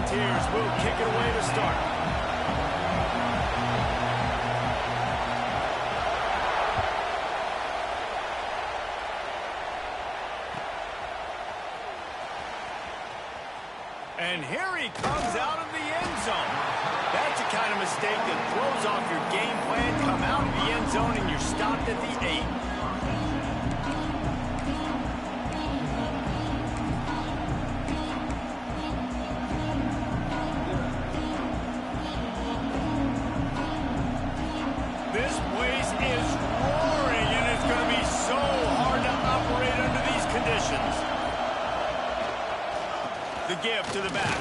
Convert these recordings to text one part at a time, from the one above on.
Volunteers will kick it away to start. And here he comes out of the end zone. That's the kind of mistake that throws off your game plan. Come out of the end zone and you're stopped at the 8. This place is roaring, and it's going to be so hard to operate under these conditions. The give to the back.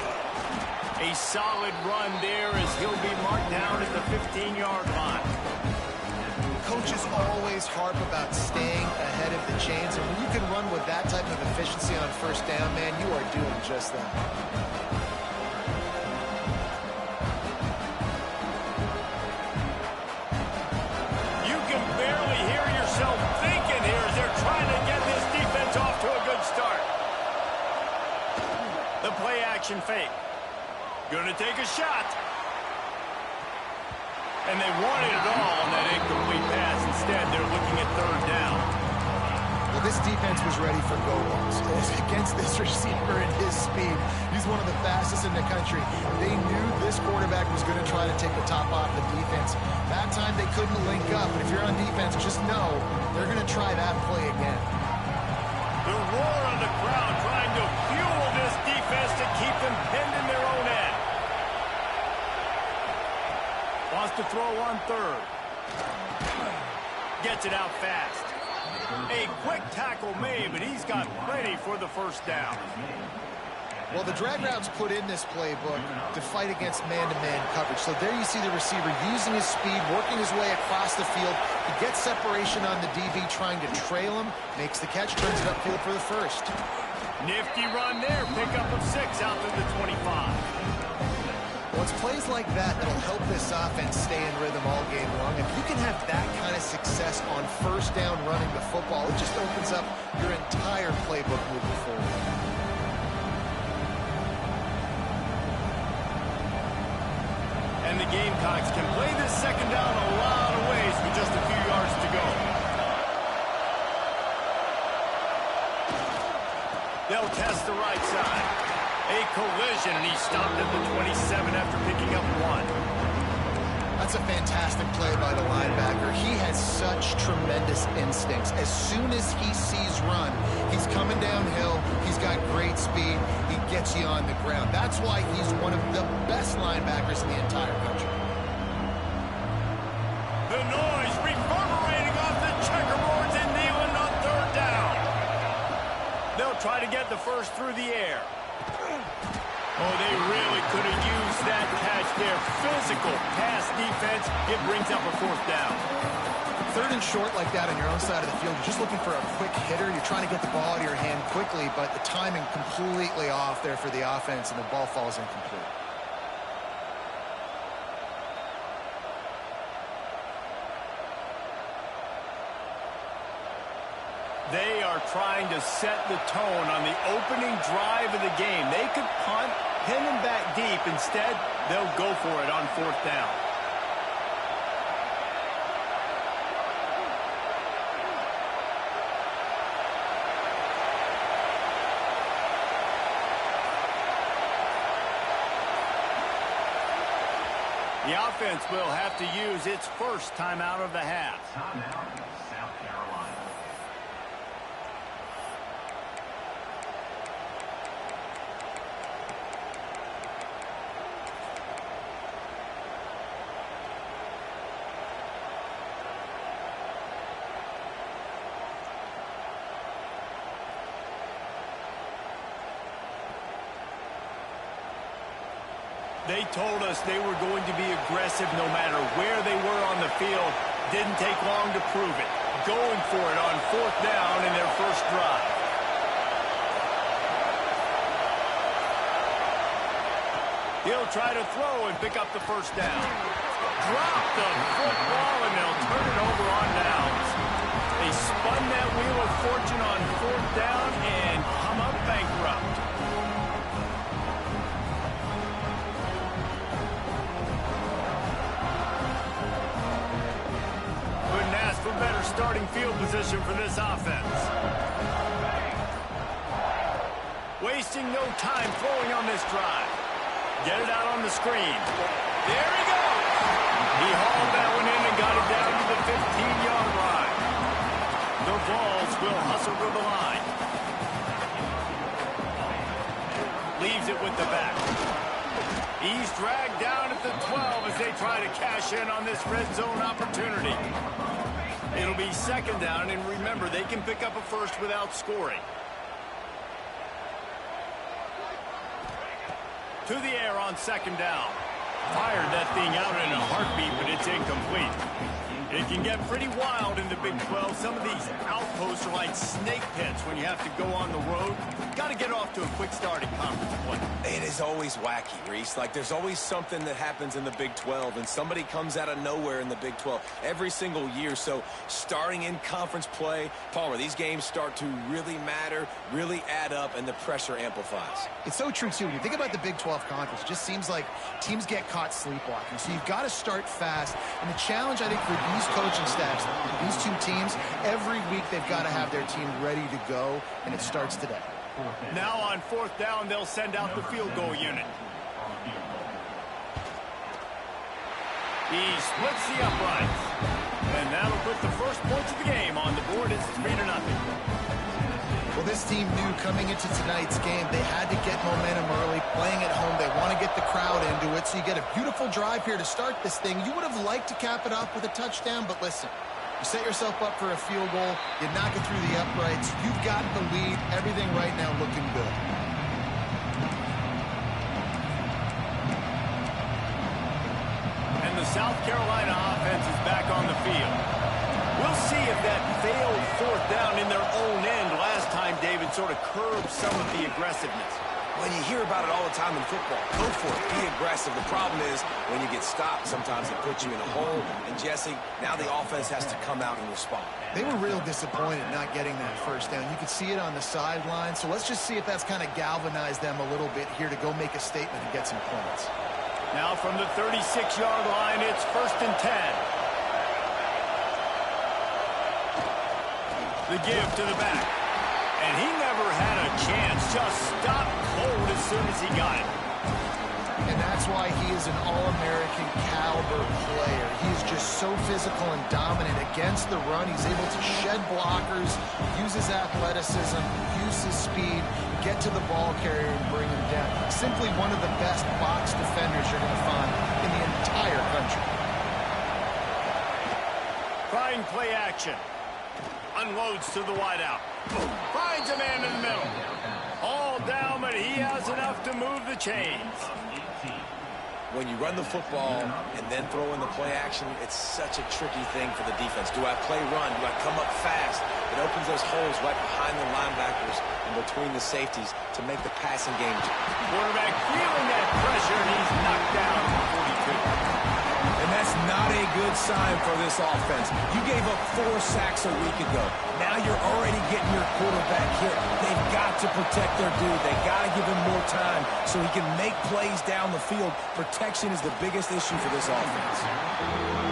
A solid run there as he'll be marked down at the 15-yard line. Coaches always harp about staying ahead of the chains, and when you can run with that type of efficiency on first down, man, you are doing just that. You can barely hear yourself thinking here as they're trying to get this defense off to a good start. The play action fake. Gonna take a shot. And they wanted it all on that incomplete pass. Instead, they're looking at third down. Well, this defense was ready for go-longs. Against this receiver and his speed, he's one of the fastest in the country. They knew this quarterback was going to try to take the top off the defense. That time they couldn't link up. But if you're on defense, just know they're going to try that play again. The roar of the crowd trying to fuel this defense to keep them pinned in their own end. Wants to throw on third. Gets it out fast. A quick tackle made, but he's got plenty for the first down. Well, the drag routes put in this playbook to fight against man-to-man coverage. So there you see the receiver using his speed, working his way across the field. He gets separation on the DB, trying to trail him, makes the catch, turns it upfield for the first. Nifty run there. Pickup of 6 out to the 25. Well, it's plays like that that'll help this offense stay in rhythm all game long. If you can have that kind of success on first down running the football, it just opens up your entire playbook moving forward. And the Gamecocks can play this second down a lot of ways with just a few yards to go. They'll test the right side. A collision, and he stopped at the 27 after picking up 1. That's a fantastic play by the linebacker. He has such tremendous instincts. As soon as he sees run, he's coming downhill. He's got great speed. He gets you on the ground. That's why he's one of the best linebackers in the entire country. The noise reverberating off the checkerboards in Neyland on third down. They'll try to get the first through the air. Oh, they really could have used that catch there. Physical pass defense. It brings up a fourth down. Third and short like that on your own side of the field, you're just looking for a quick hitter. You're trying to get the ball out of your hand quickly, but the timing completely off there for the offense, and the ball falls incomplete. They are trying to set the tone on the opening drive of the game. They could punt, pin him back deep. Instead, they'll go for it on fourth down. The offense will have to use its first timeout of the half. They told us they were going to be aggressive no matter where they were on the field. Didn't take long to prove it. Going for it on fourth down in their first drive. He'll try to throw and pick up the first down. Drop the football and they'll turn it over on downs. They spun that wheel of fortune on fourth down and come up bankrupt. possession for this offense. Wasting no time throwing on this drive. Get it out on the screen. There he goes. He hauled that one in and got it down to the 15-yard line. The Vols will hustle to the line. Leaves it with the back. He's dragged down at the 12 as they try to cash in on this red zone opportunity. It'll be second down, and remember, they can pick up a first without scoring. To the air on second down. Fired that thing out in a heartbeat, but it's incomplete. It can get pretty wild in the Big 12. Some of these outposts are like snake pits when you have to go on the road. Got to get off to a quick start in conference play. It is always wacky, Reese. Like, there's always something that happens in the Big 12, and somebody comes out of nowhere in the Big 12 every single year. So, starting in conference play, Palmer, these games start to really matter, really add up, and the pressure amplifies. It's so true, too. When you think about the Big 12 conference, it just seems like teams get caught sleepwalking. So, you've got to start fast. And the challenge, I think, for these coaching staffs, these two teams, every week they've got to have their team ready to go, and it starts today. Now on fourth down, they'll send out the field goal unit. He splits the uprights. And that'll put the first points of the game on the board. It's 3-0. Well, this team knew coming into tonight's game they had to get momentum early, playing at home. They want to get the crowd into it, so you get a beautiful drive here to start this thing. You would have liked to cap it off with a touchdown, but listen, you set yourself up for a field goal, you knock it through the uprights, you've got the lead, everything right now looking good. And the South Carolina offense is back on the field. We'll see if that failed fourth down in their own end last time, David, sort of curbed some of the aggressiveness. When you hear about it all the time in football, go for it, be aggressive. The problem is when you get stopped, sometimes it puts you in a hole. And Jesse, now the offense has to come out and respond. They were real disappointed not getting that first down. You could see it on the sideline. So let's just see if that's kind of galvanized them a little bit here to go make a statement and get some points. Now from the 36-yard line, it's 1st and 10. The give to the back. And he never had a chance. Just stopped cold as soon as he got it. And that's why he is an All-American caliber player. He is just so physical and dominant against the run. He's able to shed blockers, use his athleticism, use his speed, get to the ball carrier and bring him down. Simply one of the best box defenders you're going to find in the entire country. Trying play action. Unloads to the wideout. Finds a man in the middle. All down, but he has enough to move the chains. When you run the football and then throw in the play action, it's such a tricky thing for the defense. Do I play run? Do I come up fast? It opens those holes right behind the linebackers and between the safeties to make the passing game. Quarterback feeling that pressure, and he's knocked down to 42. And that's not a good sign for this offense. You gave up 4 sacks a week ago. Now you're already getting your quarterback hit. They've got to protect their dude. They've got to give him more time so he can make plays down the field. Protection is the biggest issue for this offense.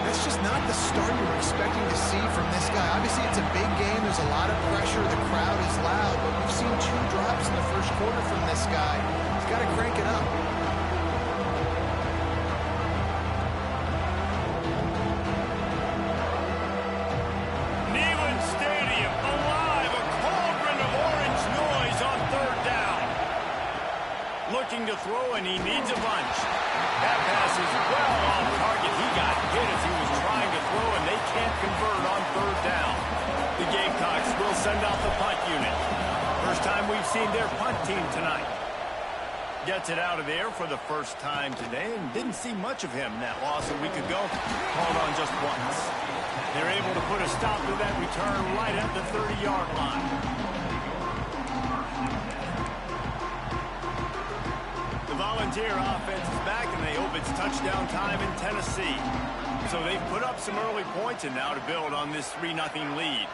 That's just not the start you were expecting to see from this guy. Obviously, it's a big game. There's a lot of pressure. The crowd is loud. But we've seen 2 drops in the first quarter from this guy. He's got to crank it up. To throw, and he needs a bunch. That pass is well off target. He got hit as he was trying to throw, and they can't convert on 3rd down. The Gamecocks will send out the punt unit. First time we've seen their punt team tonight. Gets it out of there for the first time today, and didn't see much of him in that loss a week ago. Called on just once. They're able to put a stop to that return right at the 30-yard line. Volunteer offense is back, and they hope it's touchdown time in Tennessee. So they've put up some early points, and now to build on this 3-0 lead.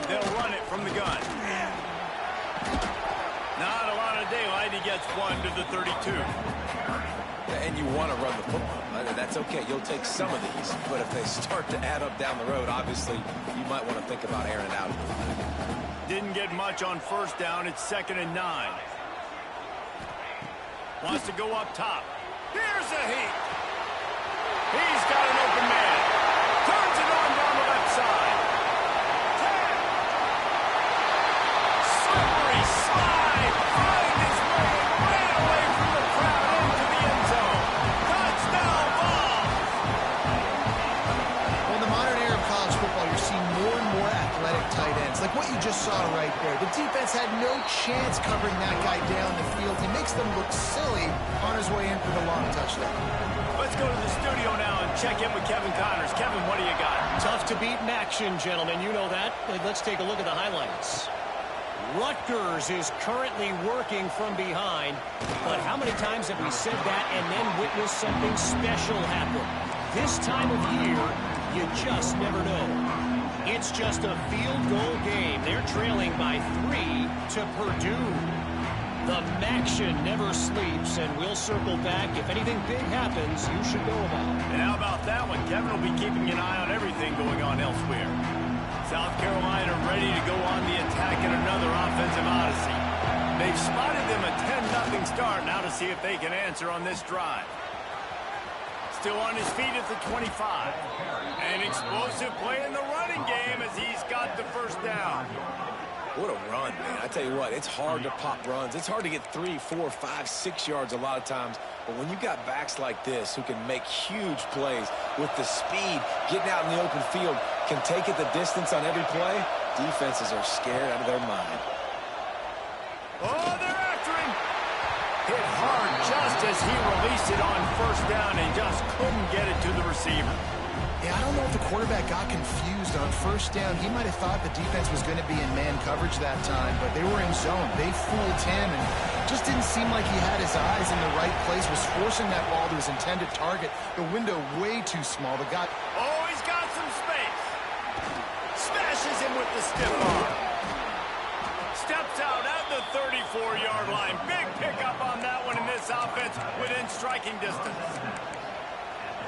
They'll run it from the gun. Not a lot of daylight. He gets one to the 32. And you want to run the football. That's okay. You'll take some of these. But if they start to add up down the road, obviously, you might want to think about airing it out a little bit. Didn't get much on first down. It's 2nd and 9. Wants to go up top. Here's a heat. He's got an open man. Turns it on down the left side. 10. Slippery slide. Find his way. Ran away from the crowd into the end zone. Touchdown ball. Well, in the modern era of college football, you're seeing more and more athletic tight ends. Like what you just saw right there. The defense had no chance covering that guy down the field. He makes them look silly on his way in for the long touchdown. Let's go to the studio now and check in with Kevin Connors. Kevin, what do you got? Tough to beat in action, gentlemen. You know that. Let's take a look at the highlights. Rutgers is currently working from behind. But how many times have we said that and then witnessed something special happen? This time of year, you just never know. It's just a field goal game. They're trailing by 3 to Purdue. The Maction never sleeps, and we'll circle back. If anything big happens, you should know about it. And how about that one? Kevin will be keeping an eye on everything going on elsewhere. South Carolina ready to go on the attack in another offensive odyssey. They've spotted them a 10-0 start. Now to see if they can answer on this drive. Still on his feet at the 25. An explosive play in the running game as he's got the first down. What a run, man. I tell you what, it's hard to pop runs. It's hard to get 3, 4, 5, 6 yards a lot of times. But when you got backs like this who can make huge plays with the speed, getting out in the open field, can take it the distance on every play, defenses are scared out of their mind. Oh, they're after him. Hit hard just as he released it on first down and just couldn't get it to the receiver. Yeah, I don't know if the quarterback got confused on first down. He might have thought the defense was going to be in man coverage that time, but they were in zone. They fooled him and just didn't seem like he had his eyes in the right place, was forcing that ball to his intended target. The window way too small. The guy... Oh, he's got some space. Smashes him with the stiff arm. Steps out at the 34-yard line. Big pickup on that one in this offense within striking distance.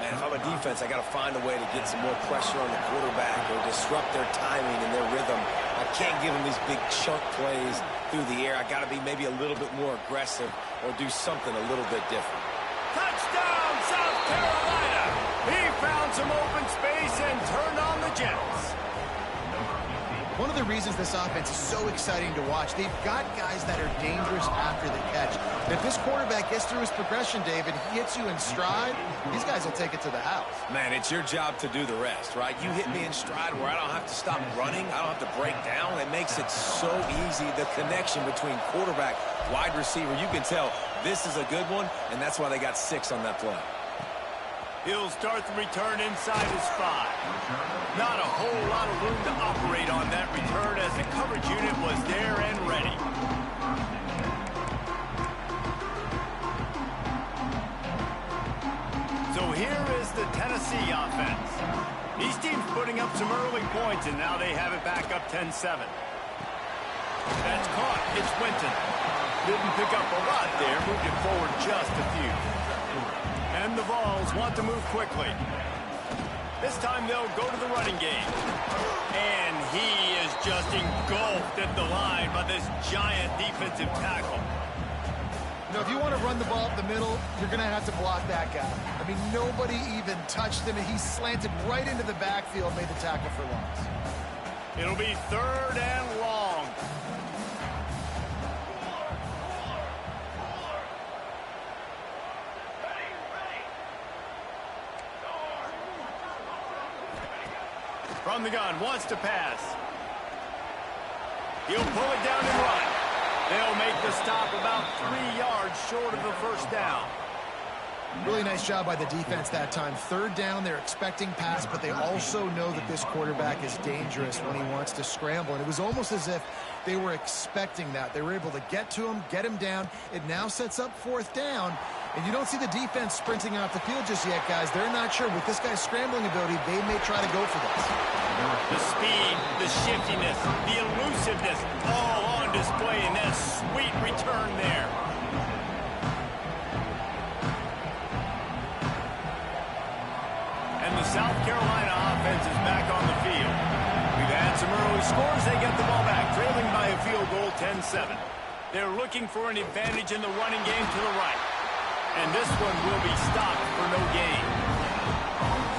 Man, if I'm a defense, I got to find a way to get some more pressure on the quarterback or disrupt their timing and their rhythm. I can't give them these big chunk plays through the air. I got to be maybe a little bit more aggressive or do something a little bit different. Touchdown, South Carolina! He found some open space and turned on the Jets. One of the reasons this offense is so exciting to watch, they've got guys that are dangerous after the catch. And if this quarterback gets through his progression, David, he hits you in stride, these guys will take it to the house. Man, it's your job to do the rest, right? You hit me in stride where I don't have to stop running. I don't have to break down. It makes it so easy. The connection between quarterback, wide receiver, you can tell this is a good one, and that's why they got 6 on that play. He'll start the return inside his 5. Not a whole lot of room to operate on that return as the coverage unit was there and ready. So here is the Tennessee offense. These teams putting up some early points, and now they have it back up 10-7. That's caught. It's Winton. Didn't pick up a lot there. Moved it forward just a few. And the Vols want to move quickly. This time they'll go to the running game. And he is just engulfed at the line by this giant defensive tackle. You know, if you want to run the ball up the middle, you're going to have to block that guy. I mean, nobody even touched him, and he slanted right into the backfield, made the tackle for loss. It'll be 3rd and long. From the gun, wants to pass. He'll pull it down and run. They'll make the stop about 3 yards short of the first down. Really nice job by the defense that time. 3rd down, they're expecting pass, but they also know that this quarterback is dangerous when he wants to scramble. And it was almost as if they were expecting that. They were able to get to him, get him down. It now sets up 4th down. And you don't see the defense sprinting off the field just yet, guys. They're not sure. With this guy's scrambling ability, they may try to go for this. The speed, the shiftiness, the elusiveness, all on display in that sweet return there. score as they get the ball back, trailing by a field goal 10-7. They're looking for an advantage in the running game to the right. And this one will be stopped for no gain.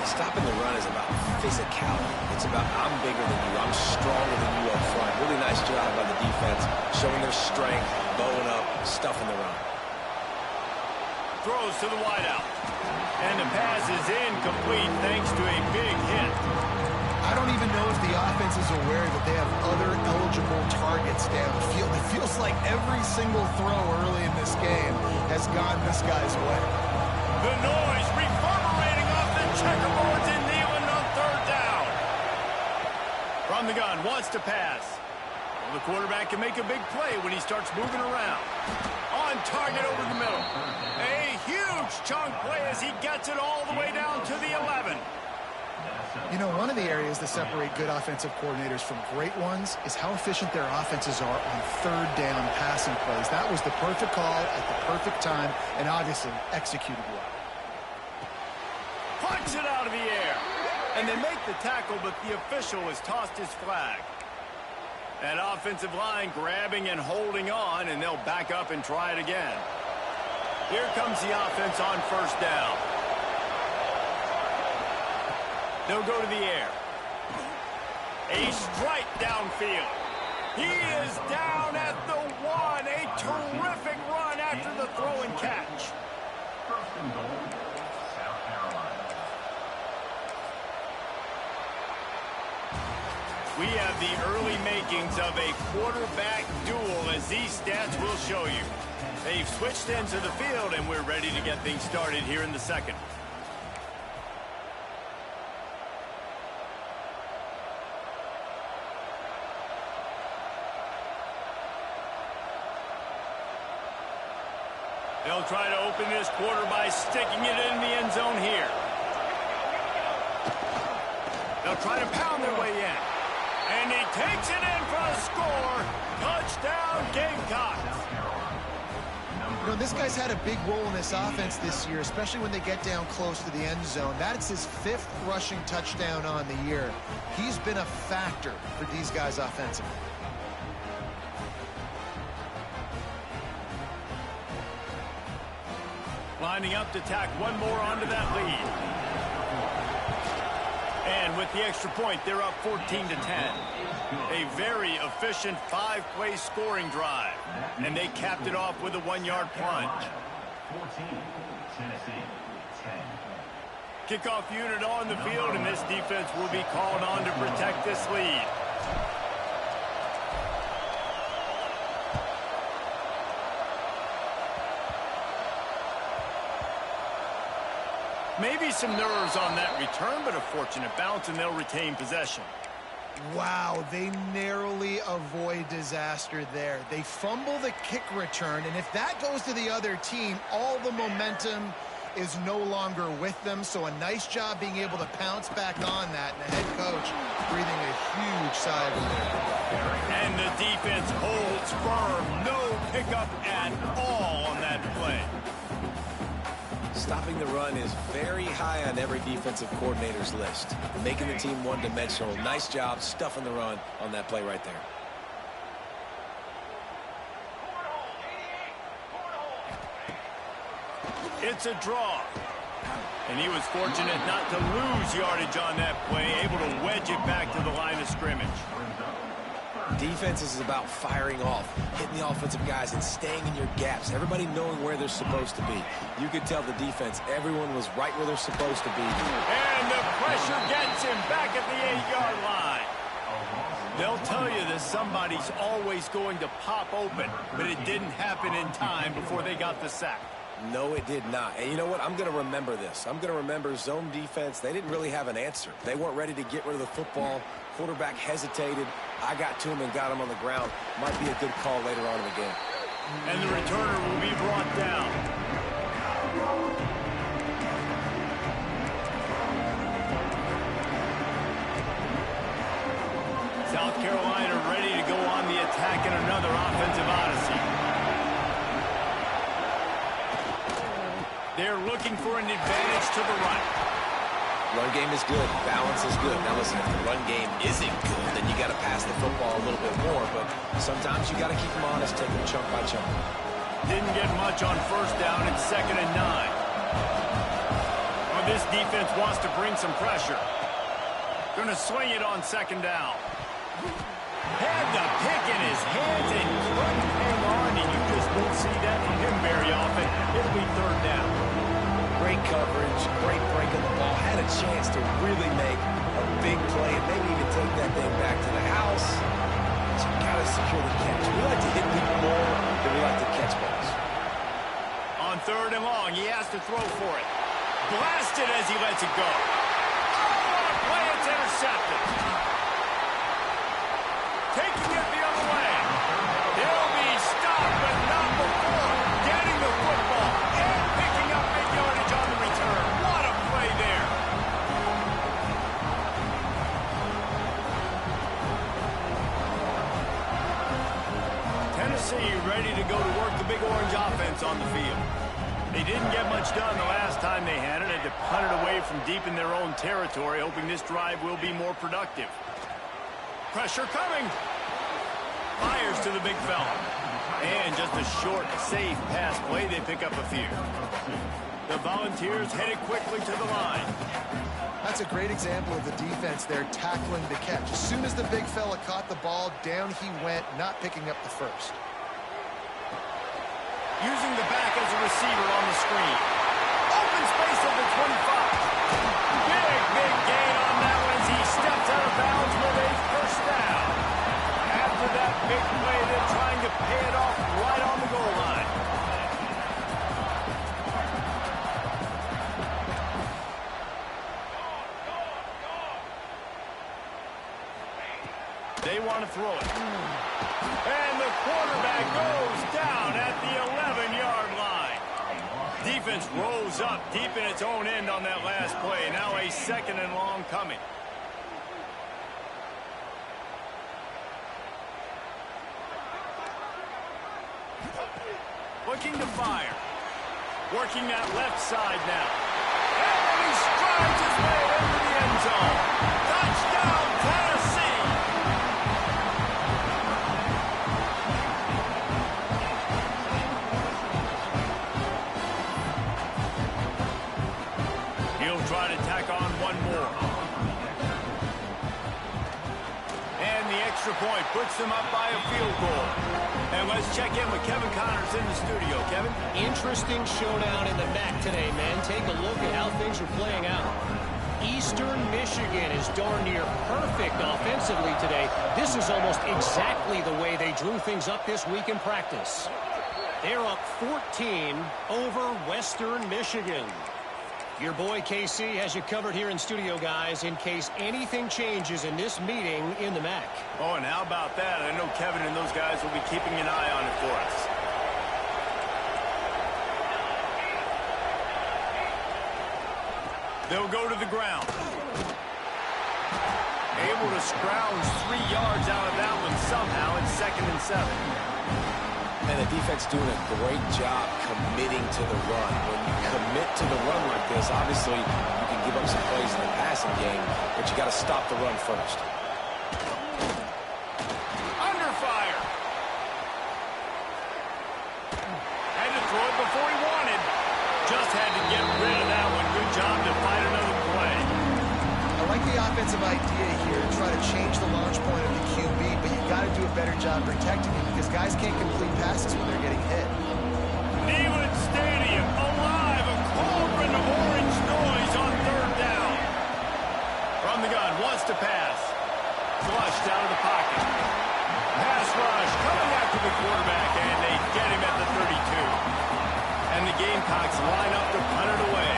Stopping the run is about physicality. It's about I'm bigger than you, I'm stronger than you up front. Really nice job by the defense, showing their strength, bowing up, stuffing the run. Throws to the wideout. And the pass is incomplete thanks to a big hit. I don't even know if the offense is aware that they have other eligible targets downfield. It feels like every single throw early in this game has gone this guy's way. The noise reverberating off the checkerboards in Neyland on third down. From the gun, wants to pass. Well, the quarterback can make a big play when he starts moving around. On target over the middle. A huge chunk play as he gets it all the way down to the 11. You know, one of the areas that separate good offensive coordinators from great ones is how efficient their offenses are on third down passing plays. That was the perfect call at the perfect time and obviously executed well. Punch it out of the air. And they make the tackle, but the official has tossed his flag. That offensive line grabbing and holding on, and they'll back up and try it again. Here comes the offense on first down. They'll go to the air. A strike downfield. He is down at the 1. A terrific run after the throw and catch. First and goal, South Carolina. We have the early makings of a quarterback duel, as these stats will show you. They've switched ends of the field, and we're ready to get things started here in the second. They'll try to open this quarter by sticking it in the end zone here. They'll try to pound their way in. And he takes it in for a score. Touchdown, Gamecocks. You know, this guy's had a big role in this offense this year, especially when they get down close to the end zone. That's his 5th rushing touchdown on the year. He's been a factor for these guys offensively. Lining up to tack one more onto that lead. And with the extra point, they're up 14-10. A very efficient 5-play scoring drive. And they capped it off with a 1-yard plunge. 14, Tennessee, 10. Kickoff unit on the field, and this defense will be called on to protect this lead. Maybe some nerves on that return, but a fortunate bounce, and they'll retain possession. Wow, they narrowly avoid disaster there. They fumble the kick return, and if that goes to the other team, all the momentum is no longer with them. So a nice job being able to pounce back on that, and the head coach breathing a huge sigh of relief. And the defense holds firm. No pickup at all on that play. Stopping the run is very high on every defensive coordinator's list. Making the team one-dimensional. Nice job stuffing the run on that play right there. It's a draw. And he was fortunate not to lose yardage on that play, able to wedge it back to the line of scrimmage. Defense is about firing off, hitting the offensive guys and staying in your gaps. Everybody knowing where they're supposed to be. You could tell the defense, everyone was right where they're supposed to be. And the pressure gets him back at the 8-yard line. They'll tell you that somebody's always going to pop open, but it didn't happen in time before they got the sack. No, it did not. And you know what? I'm going to remember this. I'm going to remember zone defense. They didn't really have an answer. They weren't ready to get rid of the football. Quarterback hesitated. I got to him and got him on the ground. Might be a good call later on in the game. And the returner will be brought down. South Carolina ready to go on the attack in another offensive odyssey. They're looking for an advantage to the right. Run game is good. Balance is good. Now listen, if the run game isn't good, then you got to pass the football a little bit more. But sometimes you got to keep them honest, take them chunk by chunk. Didn't get much on first down. It's 2nd and 9. Well, this defense wants to bring some pressure. Going to swing it on 2nd down. Had the pick in his hands and couldn't hang on, and you just don't see that from him very often. It'll be 3rd down. Great coverage, great break of the ball. Had a chance to really make a big play and maybe even take that thing back to the house. So you got to secure the catch. We like to hit people more than we like to catch balls. On 3rd and long, he has to throw for it. Blasted as he lets it go. Oh, play, it's intercepted. Taking it the other way. He'll be stopped, but not before getting the football and picking up big yardage on the return. What a play there. Tennessee ready to go to work the Big Orange offense on the field. They didn't get much done the last time they had it. Had to punt it away from deep in their own territory, hoping this drive will be more productive. Pressure coming. Fires to the big fella. And just a short, safe pass play. They pick up a few. The Volunteers headed quickly to the line. That's a great example of the defense there tackling the catch. As soon as the big fella caught the ball, down he went, not picking up the first. Using the back as a receiver on the screen. Open space at the 25. Big gain on that one as he steps out of bounds with a first down. After that big play, they're trying to pay it off right on the goal line. They want to throw it. And the quarterback goes down at the 11-yard line. Defense rose up deep in its own end on that last play. Now a 2nd and long coming. Looking to fire. Working that left side now. And he strides his way into the end zone. Touchdown, Tennessee! He'll try to tack on one more. And the extra point puts them up by a field goal. And let's check in with Kevin Connors in the studio. Kevin? Interesting showdown in the MAC today, man. Take a look at how things are playing out. Eastern Michigan is darn near perfect offensively today. This is almost exactly the way they drew things up this week in practice. They're up 14 over Western Michigan. Your boy KC has you covered here in studio, guys, in case anything changes in this meeting in the MAC. Oh, and how about that? I know Kevin and those guys will be keeping an eye on it for us. They'll go to the ground. Able to scrounge 3 yards out of that one somehow. It's 2nd and 7. And the defense doing a great job committing to the run. When you commit to the run like this, obviously you can give up some plays in the passing game, but you got to stop the run first. Under fire. Had to throw it before he wanted. Just had to get rid of that one. Good job to fight another play. I like the offensive idea here to try to change the launch point of the QB, but you got to do a better job protecting him because guys can't complete passes when they're getting hit. Neyland Stadium alive, a cauldron of orange noise on 3rd down. From the gun, wants to pass. Flushed out of the pocket. Pass rush coming after the quarterback, and they get him at the 32. And the Gamecocks line up to punt it away.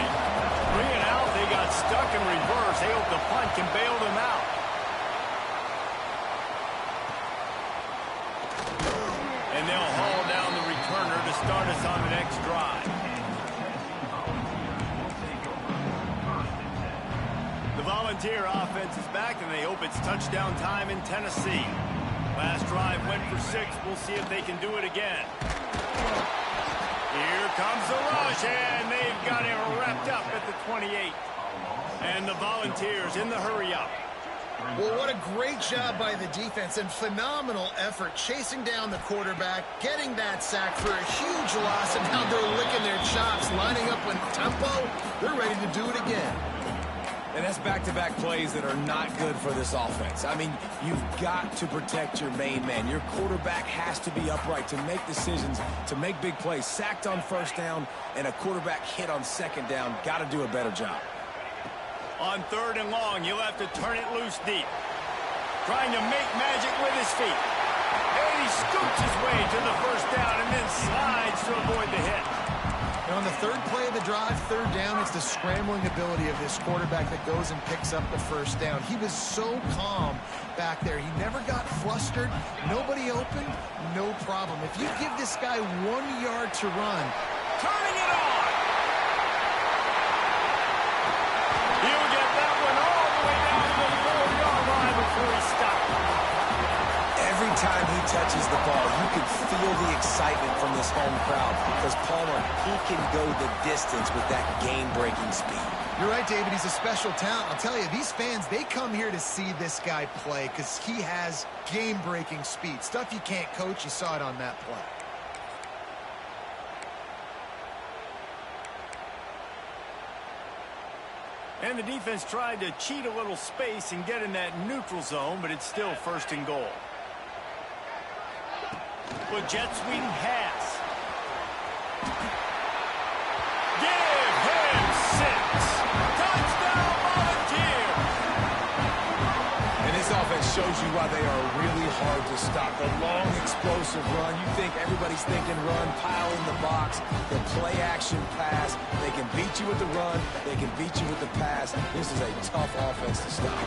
Bringing out, they got stuck in reverse. They hope the punt can bail them out. And they'll haul down the returner to start us on the next drive. The Volunteer offense is back, and they hope it's touchdown time in Tennessee. Last drive went for 6. We'll see if they can do it again. Here comes the rush, and they've got him wrapped up at the 28. And the Volunteers in the hurry-up. Well, what a great job by the defense and phenomenal effort chasing down the quarterback, getting that sack for a huge loss, and now they're licking their chops, lining up with tempo. They're ready to do it again. And that's back-to-back plays that are not good for this offense. I mean, you've got to protect your main man. Your quarterback has to be upright to make decisions, to make big plays. Sacked on first down and a quarterback hit on second down. Got to do a better job. On 3rd and long, you'll have to turn it loose deep. Trying to make magic with his feet. And he scoops his way to the first down and then slides to avoid the hit. And on the 3rd play of the drive, 3rd down, it's the scrambling ability of this quarterback that goes and picks up the first down. He was so calm back there. He never got flustered. Nobody open, no problem. If you give this guy 1 yard to run, Turning it on. He'll get that one all the way down to the 4-yard line before he stops. Every time he touches the ball, you can feel the excitement from this home crowd because Palmer, he can go the distance with that game-breaking speed. you're right, David, he's a special talent. I'll tell you, these fans, they come here to see this guy play because he has game-breaking speed. Stuff you can't coach, you saw it on that play. And the defense tried to cheat a little space and get in that neutral zone, but it's still 1st and goal. With jet sweep pass. Give him 6. Touchdown, Volunteers. And this offense shows you why they are really hard to stop. The long, explosive run. You think everybody's thinking run, pile in the box. The play-action pass. They can beat you with the run. They can beat you with the pass. This is a tough offense to stop.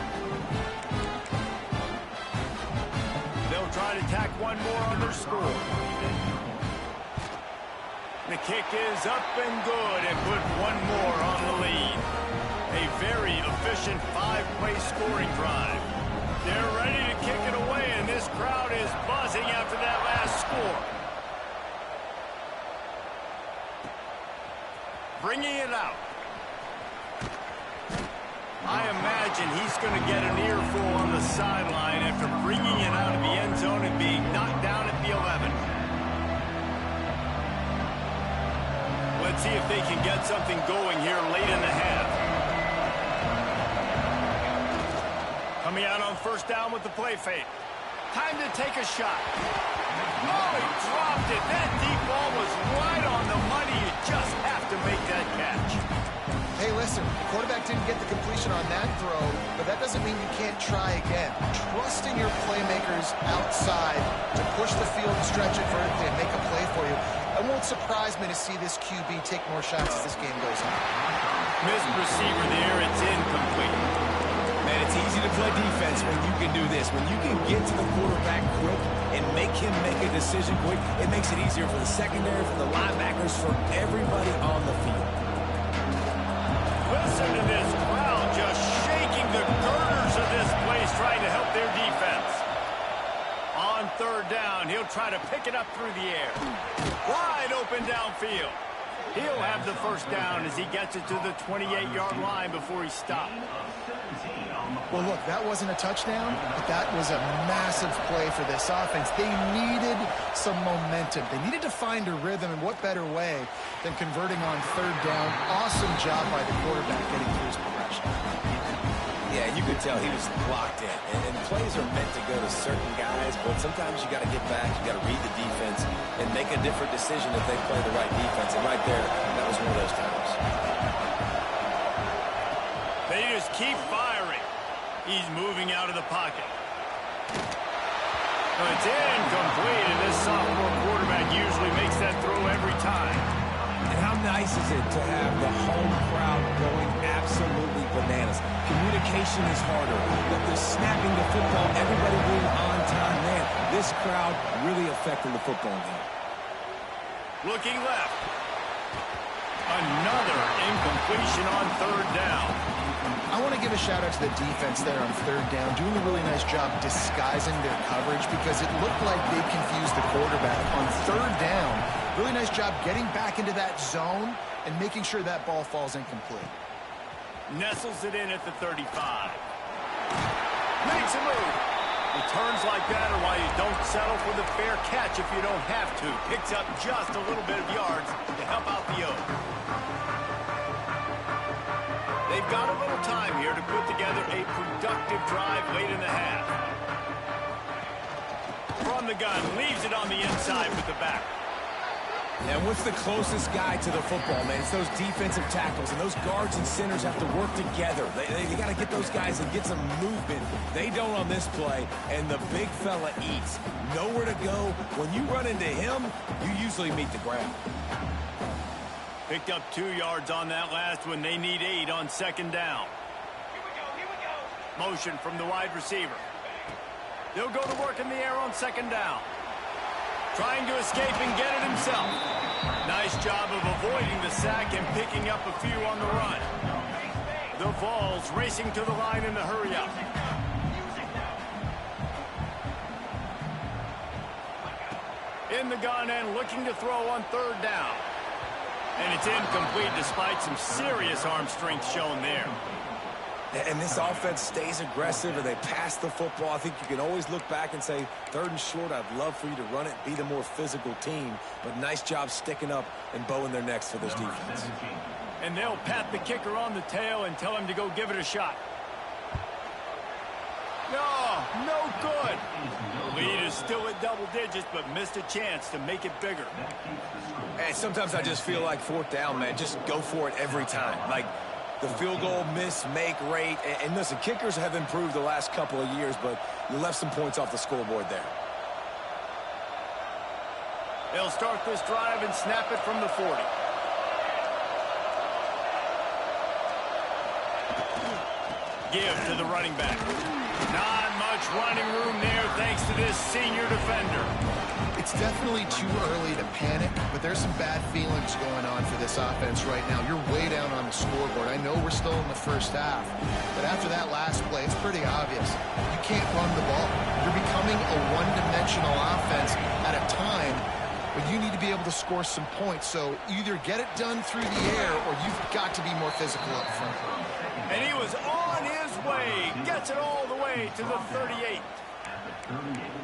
They'll try to tack one more on their score. The kick is up and good and put one more on the lead. A very efficient 5-play scoring drive. They're ready to kick it away, and this crowd is buzzing after that last score. Bringing it out. I imagine he's going to get an earful on the sideline after bringing it out of the end zone and being knocked down at the 11. Let's see if they can get something going here late in the half. Coming out on 1st down with the play fake. Time to take a shot. Oh, he dropped it. That deep ball was right on the money. You just have to make that catch. Hey, listen, the quarterback didn't get the completion on that throw, but that doesn't mean you can't try again. Trust in your playmakers outside to push the field and stretch it vertically and make a play for you. It won't surprise me to see this QB take more shots as this game goes on. Missed receiver there. It's incomplete. Man, it's easy to play defense when you can do this. When you can get to the quarterback quick and make him make a decision quick, it makes it easier for the secondary, for the linebackers, for everybody on the field. Listen to this crowd just shaking the girders of this place trying to help their defense. On 3rd down, he'll try to pick it up through the air. Wide open downfield. He'll have the 1st down as he gets it to the 28-yard line before he stops. Well, look, that wasn't a touchdown, but that was a massive play for this offense. They needed some momentum. They needed to find a rhythm, and what better way than converting on 3rd down. Awesome job by the quarterback getting through his progression. Yeah, and you could tell he was locked in. And plays are meant to go to certain guys, but sometimes you got to get back, you got to read the defense, and make a different decision if they play the right defense. And right there, that was one of those times. They just keep firing. He's moving out of the pocket. It's incomplete, and this sophomore quarterback usually makes that throw every time. And how nice is it to have the home crowd going absolutely bananas? Communication is harder, but the snapping the football, everybody being on time, man, this crowd really affecting the football game. Looking left. Another incompletion on 3rd down. I want to give a shout-out to the defense there on 3rd down, doing a really nice job disguising their coverage because it looked like they confused the quarterback on 3rd down. Really nice job getting back into that zone and making sure that ball falls incomplete. Nestles it in at the 35. Makes a move. Returns like that are why you don't settle for the fair catch if you don't have to. Picks up just a little bit of yards to help out the O. They've got a little time here to put together a productive drive late in the half. From the gun, leaves it on the inside with the back. Yeah, what's the closest guy to the football, man? It's those defensive tackles, and those guards and centers have to work together. They got to get those guys and get some movement. They don't on this play, and the big fella eats. Nowhere to go. When you run into him, you usually meet the ground. Picked up 2 yards on that last one. They need 8 on second down. Here we go. Motion from the wide receiver. He'll go to work in the air on second down. Trying to escape and get it himself. Nice job of avoiding the sack and picking up a few on the run. The Vols racing to the line in the hurry up. In the gun and looking to throw on third down. And it's incomplete despite some serious arm strength shown there. And this offense stays aggressive and they pass the football. I think you can always look back and say, 3rd and short, I'd love for you to run it, be the more physical team. But nice job sticking up and bowing their necks for this defense. And they'll pat the kicker on the tail and tell him to go give it a shot. No good. The lead is still at double digits, but missed a chance to make it bigger. And sometimes I just feel like 4th down, man, just go for it every time. Like, the field goal miss-make rate. And listen, kickers have improved the last couple of years, but you left some points off the scoreboard there. They'll start this drive and snap it from the 40. Give to the running back. Not much running room there thanks to this senior defender. It's definitely too early to panic, but there's some bad feelings going on for this offense right now. You're way down on the scoreboard. I know we're still in the first half, but after that last play, it's pretty obvious. You can't run the ball. You're becoming a one-dimensional offense at a time when you need to be able to score some points. So either get it done through the air or you've got to be more physical up front. And he was on his way. Gets it all the way to the 38.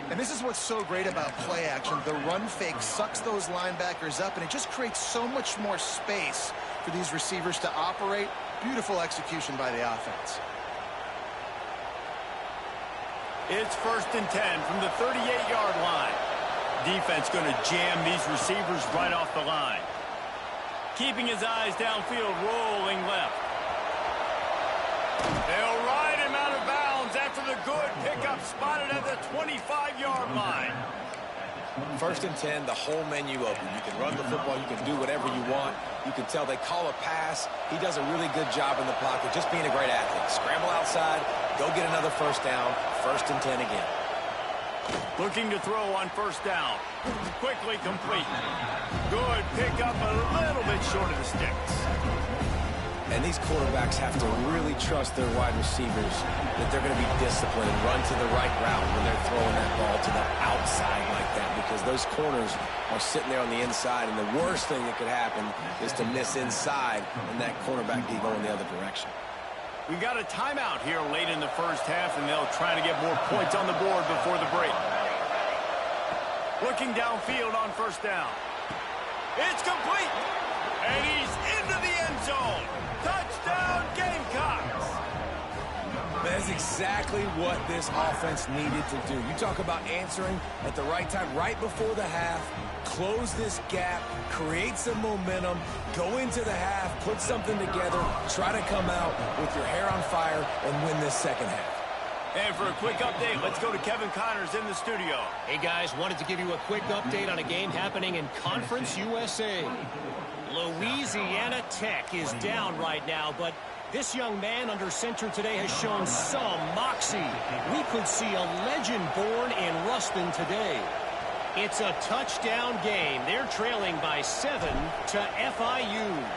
And this is what's so great about play action. The run fake sucks those linebackers up, and it just creates so much more space for these receivers to operate. Beautiful execution by the offense. It's 1st and 10 from the 38-yard line. Defense going to jam these receivers right off the line. Keeping his eyes downfield, rolling left. They'll ride him out of bounds after the good pickup spotted at the 25-yard line. 1st and 10, the whole menu open. You can run the football, you can do whatever you want. You can tell they call a pass. He does a really good job in the pocket, just being a great athlete. Scramble outside, go get another 1st down, 1st and 10 again. Looking to throw on 1st down. Quickly complete. Good pickup, a little bit short of the sticks. And these quarterbacks have to really trust their wide receivers that they're going to be disciplined and run to the right route when they're throwing that ball to the outside like that, because those corners are sitting there on the inside, and the worst thing that could happen is to miss inside and that cornerback be going the other direction. We got a timeout here late in the first half, and they'll try to get more points on the board before the break. Looking downfield on 1st down. It's complete, and he's into the end zone. Touchdown, Gamecocks! That's exactly what this offense needed to do. You talk about answering at the right time, right before the half, close this gap, create some momentum, go into the half, put something together, try to come out with your hair on fire and win this second half. And for a quick update, let's go to Kevin Connors in the studio. Hey, guys, wanted to give you a quick update on a game happening in Conference USA. Louisiana Tech is down right now, but this young man under center today has shown some moxie. We could see a legend born in Ruston today. It's a touchdown game. They're trailing by 7 to FIU.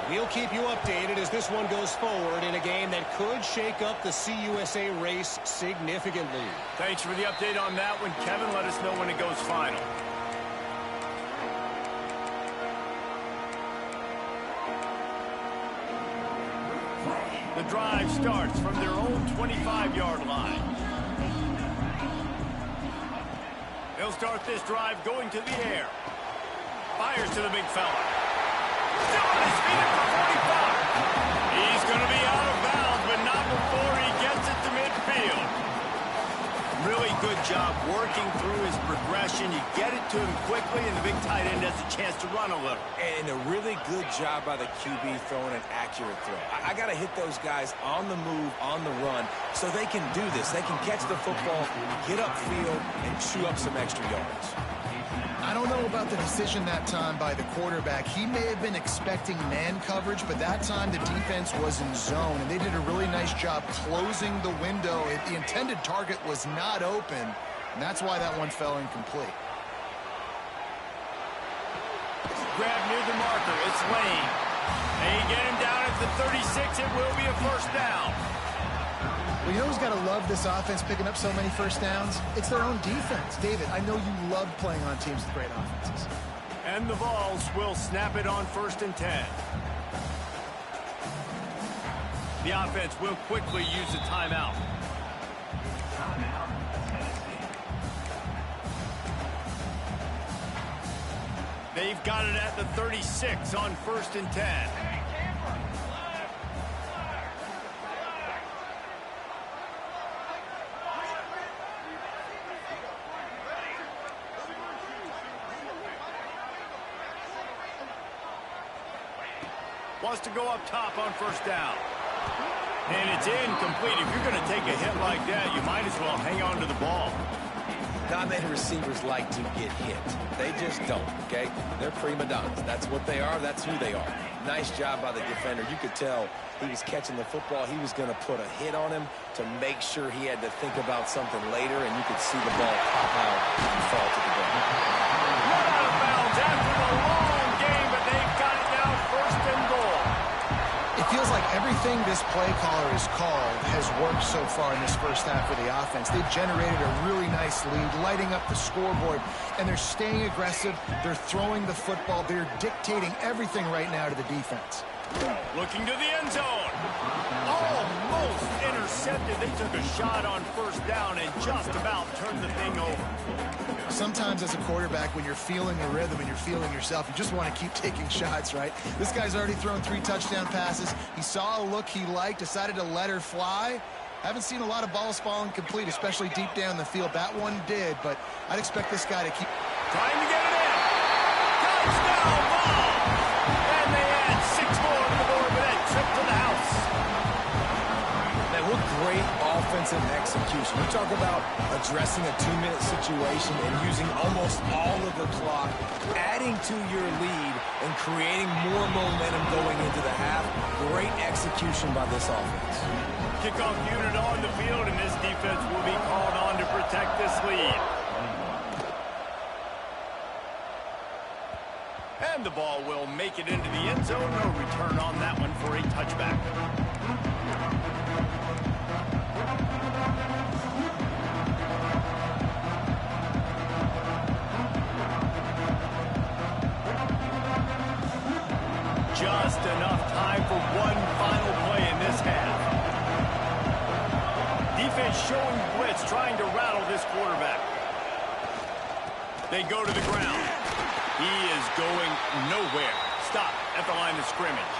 We'll keep you updated as this one goes forward in a game that could shake up the CUSA race significantly. Thanks for the update on that one, Kevin. Let us know when it goes final. The drive starts from their own 25-yard line. They'll start this drive going to the air. Fires to the big fella. Still on his feet at the 45. He's going to be out of bounds, but not before he gets it to midfield. Really good job working through his progression. You get it to him quickly, and the big tight end has a chance to run a little. And a really good job by the QB throwing an accurate throw. I got to hit those guys on the move, on the run, so they can do this. They can catch the football, get upfield, and chew up some extra yards. I don't know about the decision that time by the quarterback. He may have been expecting man coverage, but that time the defense was in zone, and they did a really nice job closing the window. The intended target was not open, and that's why that one fell incomplete. Grab near the marker. It's Lane. They get him down at the 36. It will be a first down. Well, you know who's got to love this offense picking up so many first downs? It's their own defense. David, I know you love playing on teams with great offenses. And the Vols will snap it on 1st and 10. The offense will quickly use a timeout. They've got it at the 36 on 1st and 10. Wants to go up top on 1st down. And it's incomplete. If you're going to take a hit like that, you might as well hang on to the ball. Dominated receivers like to get hit. They just don't, okay? They're prima donnas. That's what they are. That's who they are. Nice job by the defender. You could tell he was catching the football. He was going to put a hit on him to make sure he had to think about something later, and you could see the ball pop out and fall to the ground. Run out of bounds after the long game, but they've got it now 1st and goal. It feels like everything this play caller has called has worked so far in this first half for the offense. They've generated a really nice lead, lighting up the scoreboard, and they're staying aggressive. They're throwing the football. They're dictating everything right now to the defense. Looking to the end zone. Almost intercepted. They took a shot on 1st down and just about turned the thing over. Sometimes as a quarterback, when you're feeling the rhythm and you're feeling yourself, you just want to keep taking shots, right? This guy's already thrown 3 touchdown passes. He saw a look he liked, decided to let her fly. Haven't seen a lot of balls falling complete, especially deep down the field. That one did, but I'd expect this guy to keep trying to get it in. Touchdown ball. And they add 6 more to the board with that trip to the house. Man, what great offensive execution. We talk about addressing a 2-minute situation and using almost all of the clock, adding to your lead and creating more momentum going into the half. Great execution by this offense. Kickoff unit on the field, and this defense will be called on to protect this lead. And the ball will make it into the end zone. No return on that one for a touchback. Just enough time for one final play in this half. Defense showing blitz, trying to rattle this quarterback. They go to the ground. He is going nowhere. Stop at the line of scrimmage.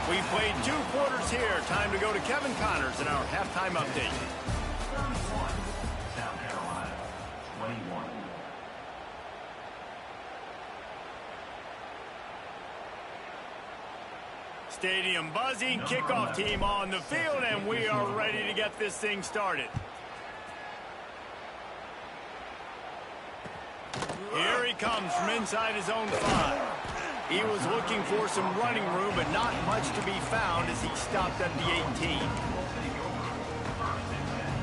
We played 2 quarters here. Time to go to Kevin Connors in our halftime update. 31, South Carolina, 21. Stadium buzzing, kickoff team on the field, and we are ready to get this thing started. Here he comes from inside his own 5. He was looking for some running room, but not much to be found as he stopped at the 18.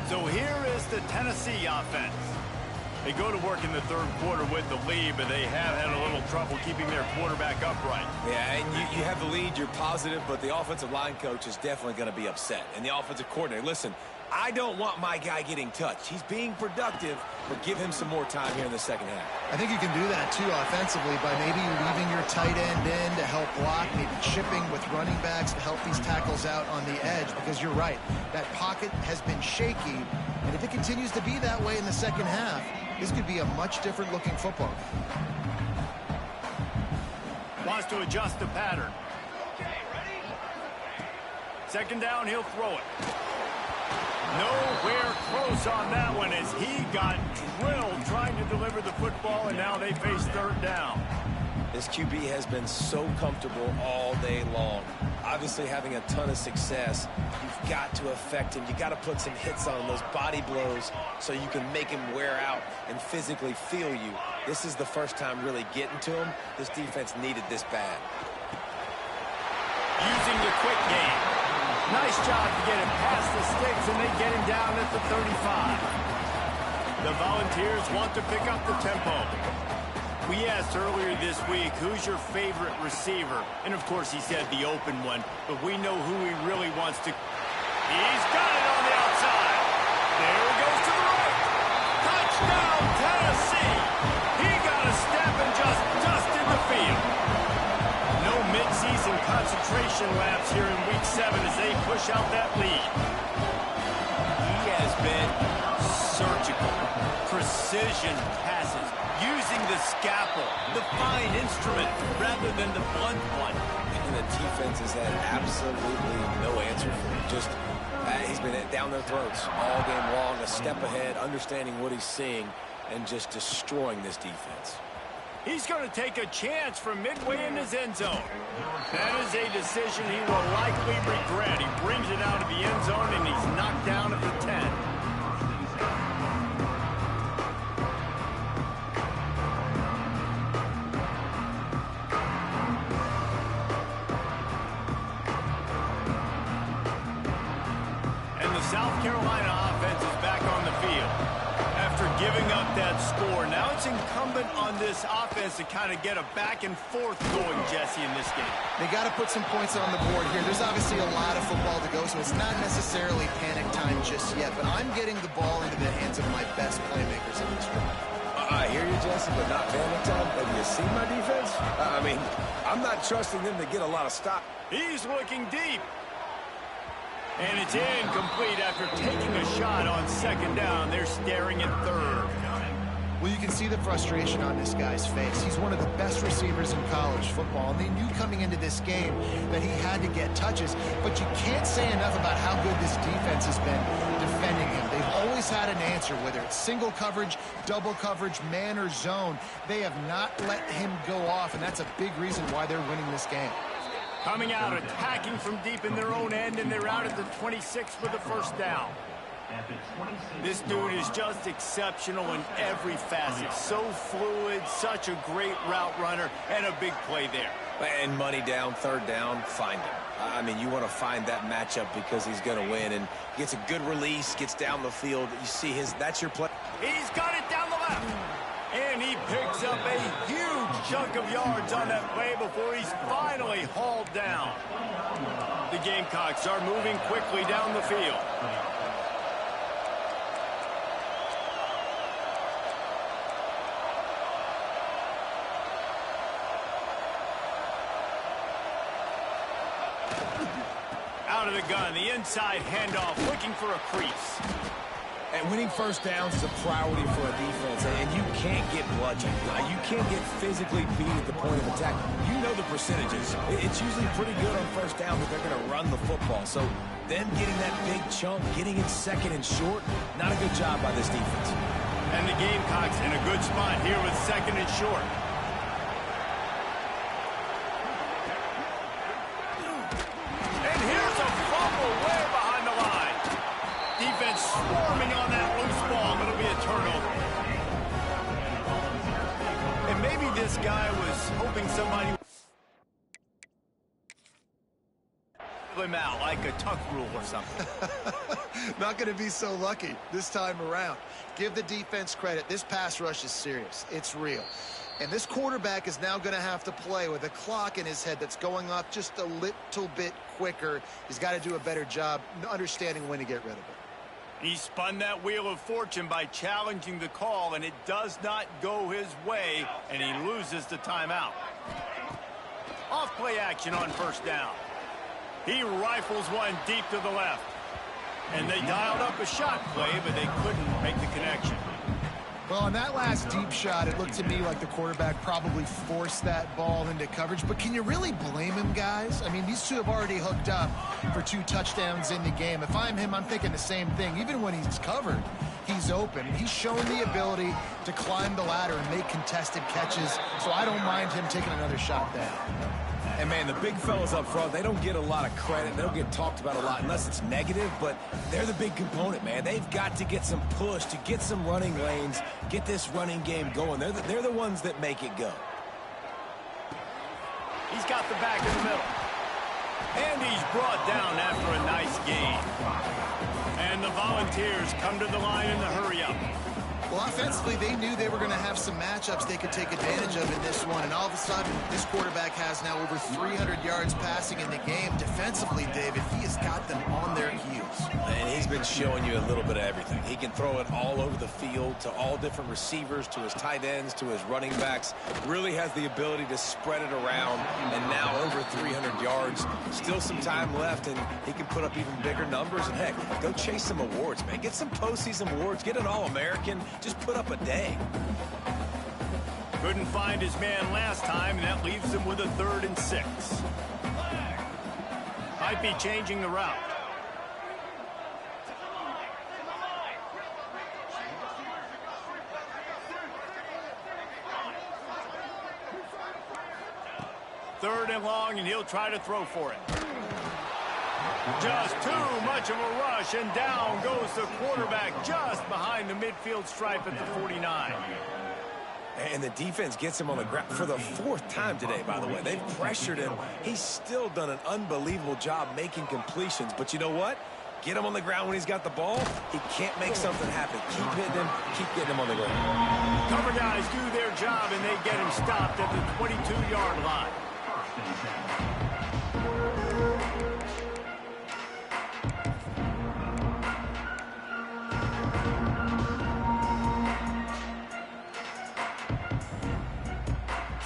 So here is the Tennessee offense. They go to work in the 3rd quarter with the lead, but they have had a little trouble keeping their quarterback upright. Yeah, and you have the lead, you're positive, but the offensive line coach is definitely going to be upset. And the offensive coordinator, listen, I don't want my guy getting touched. He's being productive, but give him some more time here in the second half. I think you can do that, too, offensively, by maybe leaving your tight end in to help block, maybe chipping with running backs to help these tackles out on the edge, because you're right. That pocket has been shaky, and if it continues to be that way in the second half, this could be a much different-looking football. Wants to adjust the pattern. Second down, he'll throw it. Nowhere close on that one as he got drilled trying to deliver the football, and now they face third down. This QB has been so comfortable all day long. Obviously having a ton of success. You've got to affect him. You got to put some hits on him, those body blows, so you can make him wear out and physically feel you. This is the first time really getting to him. This defense needed this bad. Using the quick game. Nice job to get him past the sticks, and they get him down at the 35. The Volunteers want to pick up the tempo. We asked earlier this week, who's your favorite receiver? And, of course, he said the open one, but we know who he really wants to. He's got it on the outside. There he goes to the right. Touchdown, Tennessee. He got a step and just dusted the field. No midseason concentration laps here in Week 7 as they push out that lead. He has been surgical. Precision passes. Using the scalpel, the fine instrument, rather than the blunt one. And the defense has had absolutely no answer for him. Just, he's been down their throats all game long, a step ahead, understanding what he's seeing, and just destroying this defense. He's going to take a chance from midway in his end zone. That is a decision he will likely regret. He brings it out of the end zone, and he's knocked down at the 10. South Carolina offense is back on the field. After giving up that score, now it's incumbent on this offense to kind of get a back and forth going, Jesse, in this game. They got to put some points on the board here. There's obviously a lot of football to go, so it's not necessarily panic time just yet, but I'm getting the ball into the hands of my best playmakers in this drive. I hear you, Jesse, but not panic time. Have you seen my defense? I mean, I'm not trusting them to get a lot of stop. He's looking deep. And it's incomplete after taking a shot on second down. They're staring at third. Well, you can see the frustration on this guy's face. He's one of the best receivers in college football, and they knew coming into this game that he had to get touches, but you can't say enough about how good this defense has been defending him. They've always had an answer, whether it's single coverage, double coverage, man or zone. They have not let him go off, and that's a big reason why they're winning this game. Coming out, attacking from deep in their own end, and they're out at the 26 for the first down. This dude is just exceptional in every facet. So fluid, such a great route runner, and a big play there. And money down, third down, find him. I mean, you want to find that matchup because he's going to win, and gets a good release, gets down the field. You see that's your play. He's got it down the left. And he picks up a huge chunk of yards on that play before he's finally hauled down. The Gamecocks are moving quickly down the field. Out of the gun, the inside handoff, looking for a crease. And winning first downs is a priority for a defense, and you can't get bludgeoned. You can't get physically beat at the point of attack. You know the percentages. It's usually pretty good on first down, but they're going to run the football. So them getting that big chunk, getting it second and short, not a good job by this defense. And the Gamecocks in a good spot here with second and short. And here's a fumble way behind the line. Defense swarming on that loose ball. It'll be a turnover. And maybe this guy was hoping somebody would him out like a tuck rule or something. Not going to be so lucky this time around. Give the defense credit. This pass rush is serious. It's real. And this quarterback is now going to have to play with a clock in his head that's going off just a little bit quicker. He's got to do a better job understanding when to get rid of it. He spun that wheel of fortune by challenging the call, and it does not go his way, and he loses the timeout. Off play action on first down. He rifles one deep to the left. And they dialed up a shot play, but they couldn't make the connection. Well, on that last deep shot, it looked to me like the quarterback probably forced that ball into coverage. But can you really blame him, guys? I mean, these two have already hooked up for 2 touchdowns in the game. If I'm him, I'm thinking the same thing. Even when he's covered, he's open. He's shown the ability to climb the ladder and make contested catches. So I don't mind him taking another shot down. And, man, the big fellas up front, they don't get a lot of credit. They don't get talked about a lot unless it's negative, but they're the big component, man. They've got to get some push, to get some running lanes, get this running game going. They're the ones that make it go. He's got the back in the middle. And he's brought down after a nice gain. And the Volunteers come to the line in the hurry-up. Well, offensively, they knew they were going to have some matchups they could take advantage of in this one. And all of a sudden, this quarterback has now over 300 yards passing in the game. Defensively, David, he has got them on their heels. And he's been showing you a little bit of everything. He can throw it all over the field to all different receivers, to his tight ends, to his running backs. Really has the ability to spread it around. And now over 300 yards. Still some time left, and he can put up even bigger numbers. And, heck, go chase some awards, man. Get some postseason awards. Get an All-American. Just put up a day. Couldn't find his man last time, and that leaves him with a 3rd and 6. Might be changing the route. Third and long, and he'll try to throw for it. Just too much of a rush, and down goes the quarterback just behind the midfield stripe at the 49. And the defense gets him on the ground for the 4th time today, by the way. They've pressured him. He's still done an unbelievable job making completions. But you know what? Get him on the ground when he's got the ball. He can't make something happen. Keep hitting him. Keep getting him on the ground. Cover guys do their job, and they get him stopped at the 22-yard line.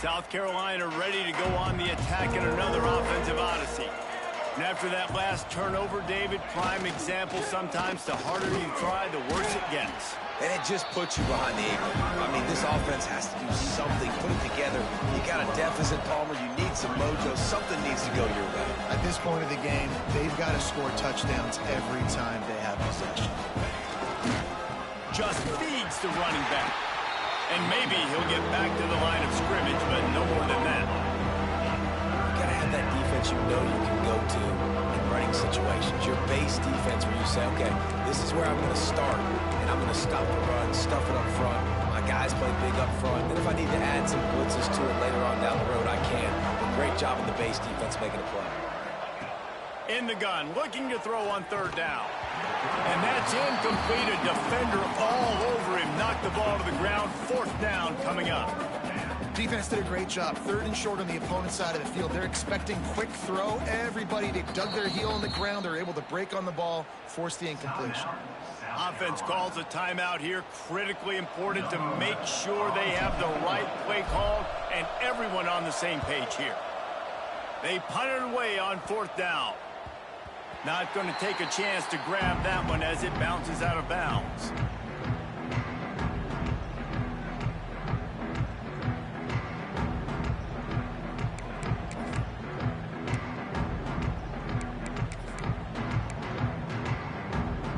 South Carolina ready to go on the attack in another offensive odyssey. And after that last turnover, David, prime example, sometimes the harder you try, the worse it gets. And it just puts you behind the 8 ball. I mean, this offense has to do something, put it together. You got a deficit, Palmer. You need some mojo. Something needs to go your way. At this point of the game, they've got to score touchdowns every time they have possession. Just feeds the running back. And maybe he'll get back to the line of scrimmage, but no more than that. You got to have that defense you know you can go to in running situations. Your base defense where you say, okay, this is where I'm going to start, and I'm going to stop the run, stuff it up front. My guys play big up front. Then if I need to add some blitzes to it later on down the road, I can. But great job in the base defense making a play. In the gun, looking to throw on 3rd down. And that's incomplete. A defender all over him. Knocked the ball to the ground. 4th down coming up. Defense did a great job. 3rd and short on the opponent's side of the field. They're expecting quick throw. Everybody, they dug their heel on the ground. They're able to break on the ball, force the incompletion. Offense calls a timeout here. Critically important to make sure they have the right play called and everyone on the same page here. They punt it away on 4th down. Not going to take a chance to grab that one as it bounces out of bounds.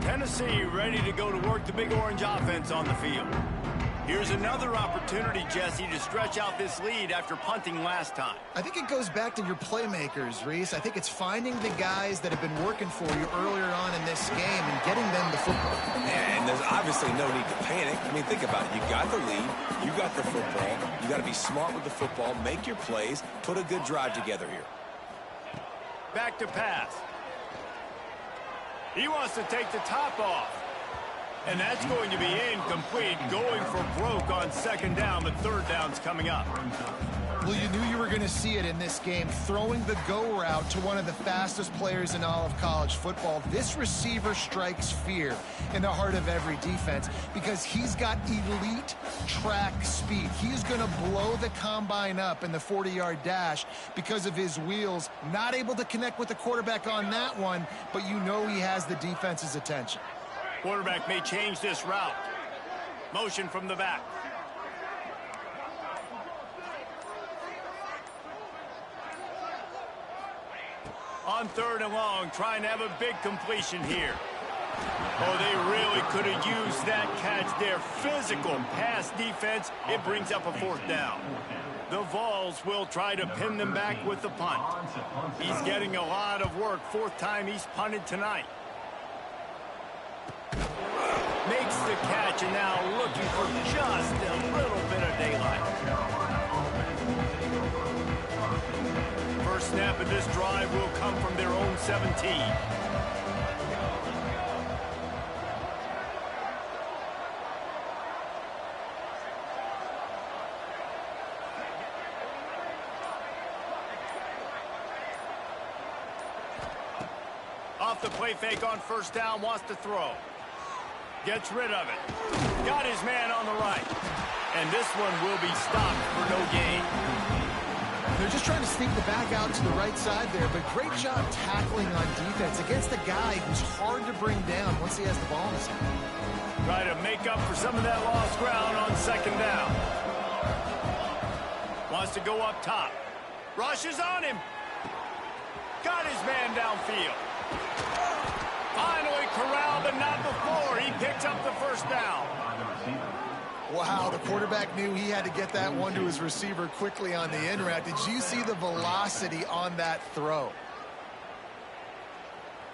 Tennessee ready to go to work the Big Orange offense on the field. Here's another opportunity, Jesse, to stretch out this lead after punting last time. I think it goes back to your playmakers, Reese. I think it's finding the guys that have been working for you earlier on in this game and getting them the football. And there's obviously no need to panic. I mean, think about it. You got the lead. You got the football. You got to be smart with the football. Make your plays. Put a good drive together here. Back to pass. He wants to take the top off. And that's going to be incomplete, going for broke on second down, but third down's coming up. Well, you knew you were going to see it in this game, throwing the go route to one of the fastest players in all of college football. This receiver strikes fear in the heart of every defense because he's got elite track speed. He's going to blow the combine up in the 40-yard dash because of his wheels. Not able to connect with the quarterback on that one, but you know he has the defense's attention. Quarterback may change this route. Motion from the back. On third and long, trying to have a big completion here. Oh, they really could have used that catch there. Physical pass defense. It brings up a fourth down. The Vols will try to pin them back with the punt. He's getting a lot of work. Fourth time he's punted tonight. Makes the catch and now looking for just a little bit of daylight. First snap of this drive will come from their own 17. Off the play fake on first down, wants to throw. Gets rid of it. Got his man on the right. And this one will be stopped for no gain. They're just trying to sneak the back out to the right side there, but great job tackling on defense against a guy who's hard to bring down once he has the ball in his hand. Try to make up for some of that lost ground on second down. Wants to go up top. Rushes on him. Got his man downfield. Finally corralled, but not before. He picks up the first down. Wow, the quarterback knew he had to get that one to his receiver quickly on the in route. Did you see the velocity on that throw?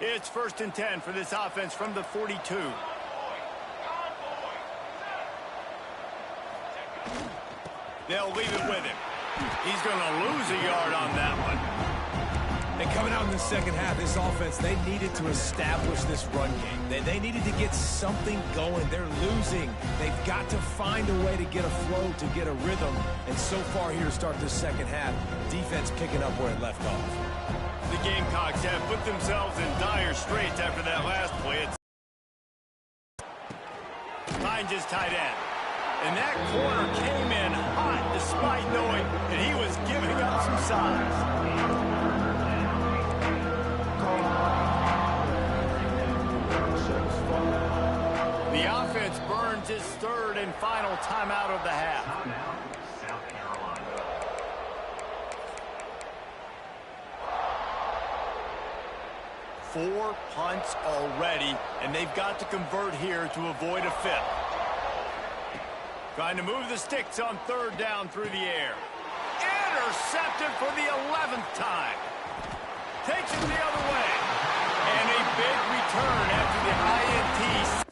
It's 1st and 10 for this offense from the 42. They'll leave it with him. He's going to lose a yard on that one. And coming out in the second half, this offense, they needed to establish this run game. They needed to get something going. They're losing. They've got to find a way to get a flow, to get a rhythm. And so far here to start this second half, defense picking up where it left off. The Gamecocks have put themselves in dire straits after that last play. Finds his tight end. And that corner came in hot despite knowing that he was giving up some size. The offense burns its third and final timeout of the half. South Carolina. Four punts already, and they've got to convert here to avoid a fifth. Trying to move the sticks on third down through the air. Intercepted for the 11th time. Takes it the other way. And a big return after the INT.